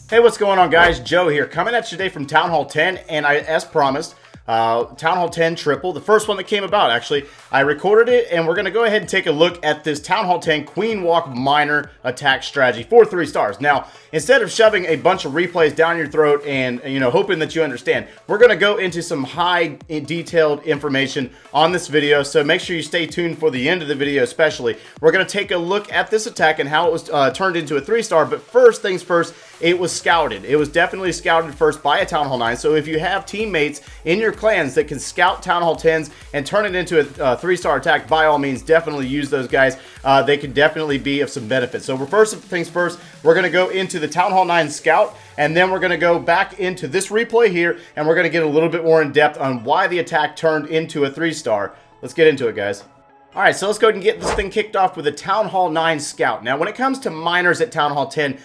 Hey, what's going on, guys? Joe here, coming at you today from Town Hall 10, and as promised, Town Hall 10 triple, the first one that came about, actually. I recorded it, and we're going to go ahead and take a look at this Town Hall 10 Queen Walk Miner attack strategy for 3 stars. Now, instead of shoving a bunch of replays down your throat and, hoping that you understand, we're going to go into some high detailed information on this video, so make sure you stay tuned for the end of the video especially. We're going to take a look at this attack and how it was turned into a 3-star, but first things first, it was scouted. It was definitely scouted first by a Town Hall 9, so if you have teammates in your clans that can scout Town Hall 10s and turn it into a 3-star attack, by all means, definitely use those guys. They could definitely be of some benefit. So first things first, we're going to go into the Town Hall 9 scout, and then we're going to go back into this replay here, and we're going to get a little bit more in depth on why the attack turned into a 3-star. Let's get into it, guys. Alright, so let's go ahead and get this thing kicked off with a Town Hall 9 scout. Now, when it comes to miners at Town Hall 10,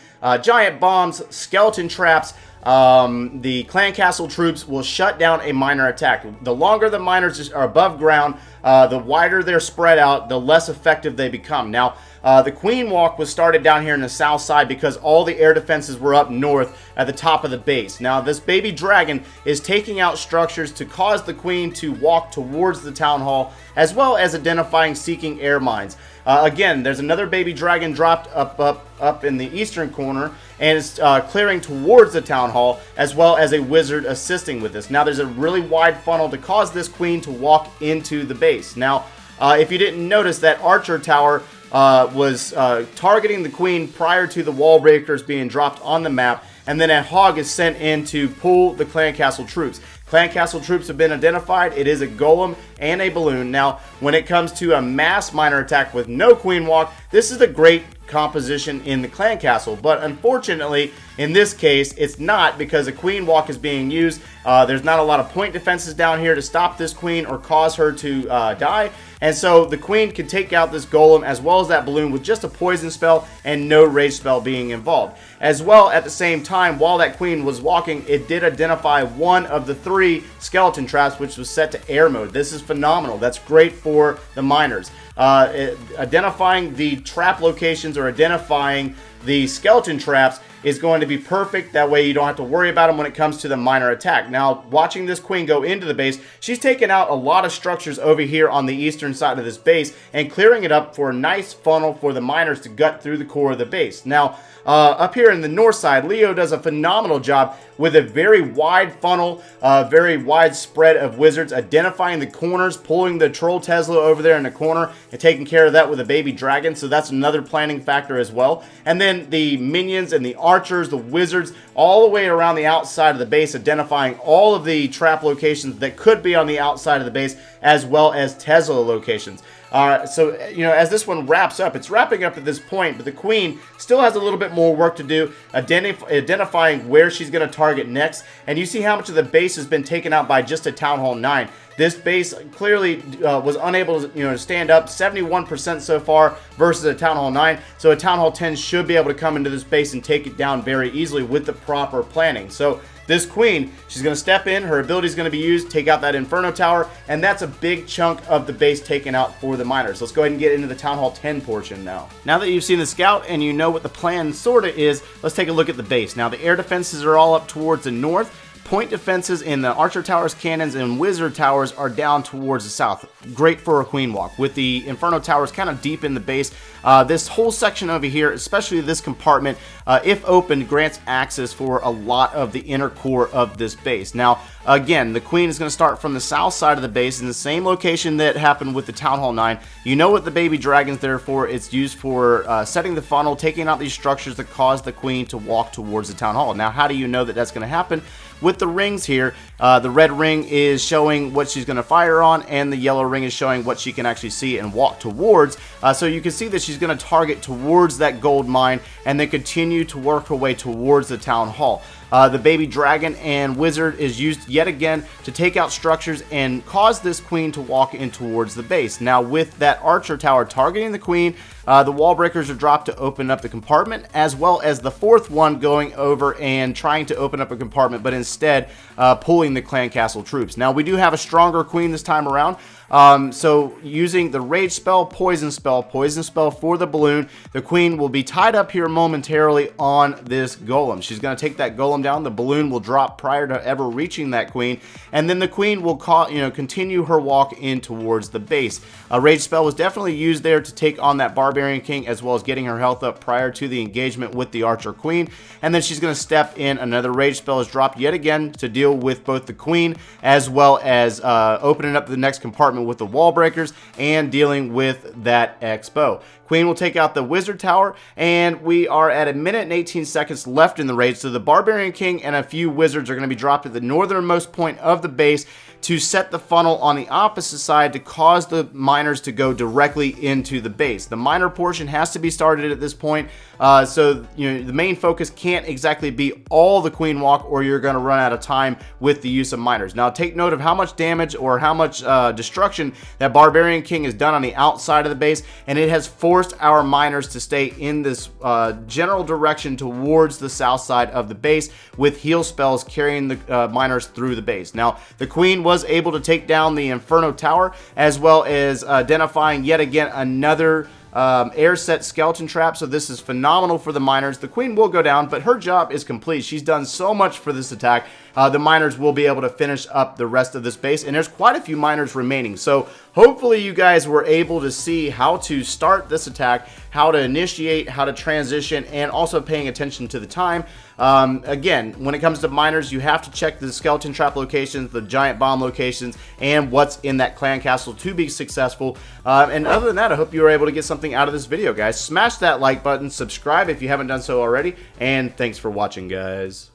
giant bombs, skeleton traps, the clan castle troops will shut down a miner attack. The longer the miners are above ground, the wider they're spread out, the less effective they become. Now, the Queen Walk was started down here in the south side because all the air defenses were up north at the top of the base. Now, this baby dragon is taking out structures to cause the Queen to walk towards the Town Hall, as well as identifying seeking air mines. Again, there's another baby dragon dropped up in the eastern corner, and it's clearing towards the Town Hall, as well as a wizard assisting with this. Now, there's a really wide funnel to cause this Queen to walk into the base. Now, if you didn't notice, that archer tower was targeting the Queen prior to the wall breakers being dropped on the map, and then a hog is sent in to pull the clan castle troops. Clan castle troops have been identified. It is a golem and a balloon. Now, when it comes to a mass miner attack with no Queen Walk, this is a great composition in the clan castle, but unfortunately in this case it's not, because a Queen Walk is being used. There's not a lot of point defenses down here to stop this Queen or cause her to die, and so the Queen can take out this golem as well as that balloon with just a poison spell and no rage spell being involved. As well, at the same time, while that Queen was walking, it did identify one of the 3 skeleton traps, which was set to air mode. This is phenomenal. That's great for the miners. Identifying the trap locations or identifying the skeleton traps is going to be perfect. That way you don't have to worry about them when it comes to the miner attack. Now, watching this Queen go into the base, she's taken out a lot of structures over here on the eastern side of this base and clearing it up for a nice funnel for the miners to gut through the core of the base. Now, up here in the north side, Leo does a phenomenal job with a very wide funnel, very wide spread of wizards, identifying the corners, pulling the troll Tesla over there in the corner, and taking care of that with a baby dragon. So that's another planning factor as well. And then the minions and the archers, the wizards, all the way around the outside of the base, identifying all of the trap locations that could be on the outside of the base, as well as Tesla locations. So, as this one wraps up, it's wrapping up at this point, but the Queen still has a little bit more work to do, identifying where she's going to target next. And you see how much of the base has been taken out by just a Town Hall 9. This base clearly was unable to stand up, 71% so far versus a Town Hall 9. So a Town Hall 10 should be able to come into this base and take it down very easily with the proper planning. So this Queen, she's going to step in, her ability is going to be used, take out that Inferno Tower, and that's a big chunk of the base taken out for the miners. Let's go ahead and get into the Town Hall 10 portion now. Now that you've seen the scout and you know what the plan sort of is, let's take a look at the base. Now, the air defenses are all up towards the north. Point defenses in the archer towers, cannons, and wizard towers are down towards the south. Great for a Queen Walk. With the Inferno towers kind of deep in the base, this whole section over here, especially this compartment, if opened, grants access for a lot of the inner core of this base. Now, again, the Queen is going to start from the south side of the base in the same location that happened with the Town Hall 9. You know what the baby dragon's there for. It's used for setting the funnel, taking out these structures that cause the Queen to walk towards the Town Hall. Now, how do you know that that's going to happen? With the rings here, the red ring is showing what she's going to fire on, and the yellow ring is showing what she can actually see and walk towards. So you can see that she's going to target towards that gold mine and then continue to work her way towards the Town Hall. The baby dragon and wizard is used yet again to take out structures and cause this queen to walk in towards the base. Now, with that archer tower targeting the queen, the wall breakers are dropped to open up the compartment, as well as the fourth one going over and trying to open up a compartment, but instead pulling the clan castle troops. Now, we do have a stronger queen this time around. So using the rage spell poison spell for the balloon, the queen will be tied up here momentarily on this golem. She's going to take that golem down. The balloon will drop prior to ever reaching that queen, and then the queen will continue her walk in towards the base. A rage spell was definitely used there to take on that barbarian king, as well as getting her health up prior to the engagement with the archer queen. And then she's going to step in. Another rage spell is dropped yet again to deal with both the queen as well as opening up the next compartment with the wall breakers and dealing with that expo. Queen will take out the wizard tower, and we are at 1 minute and 18 seconds left in the raid. So the barbarian king and a few wizards are going to be dropped at the northernmost point of the base to set the funnel on the opposite side to cause the miners to go directly into the base. The miner portion has to be started at this point, so the main focus can't exactly be all the queen walk, or you're going to run out of time with the use of miners. Now, take note of how much damage or how much destruction that barbarian king has done on the outside of the base, and it has forced our miners to stay in this general direction towards the south side of the base, with heal spells carrying the miners through the base. Now, the queen was able to take down the Inferno Tower, as well as identifying yet again another air set skeleton trap. So this is phenomenal for the miners. The queen will go down, but her job is complete. She's done so much for this attack. The miners will be able to finish up the rest of this base, and there's quite a few miners remaining. So hopefully you guys were able to see how to start this attack, how to initiate, how to transition, and also paying attention to the time. Again, when it comes to miners, you have to check the skeleton trap locations, the giant bomb locations, and what's in that clan castle to be successful. And other than that, I hope you were able to get something out of this video, guys. Smash that like button, subscribe if you haven't done so already, and thanks for watching, guys.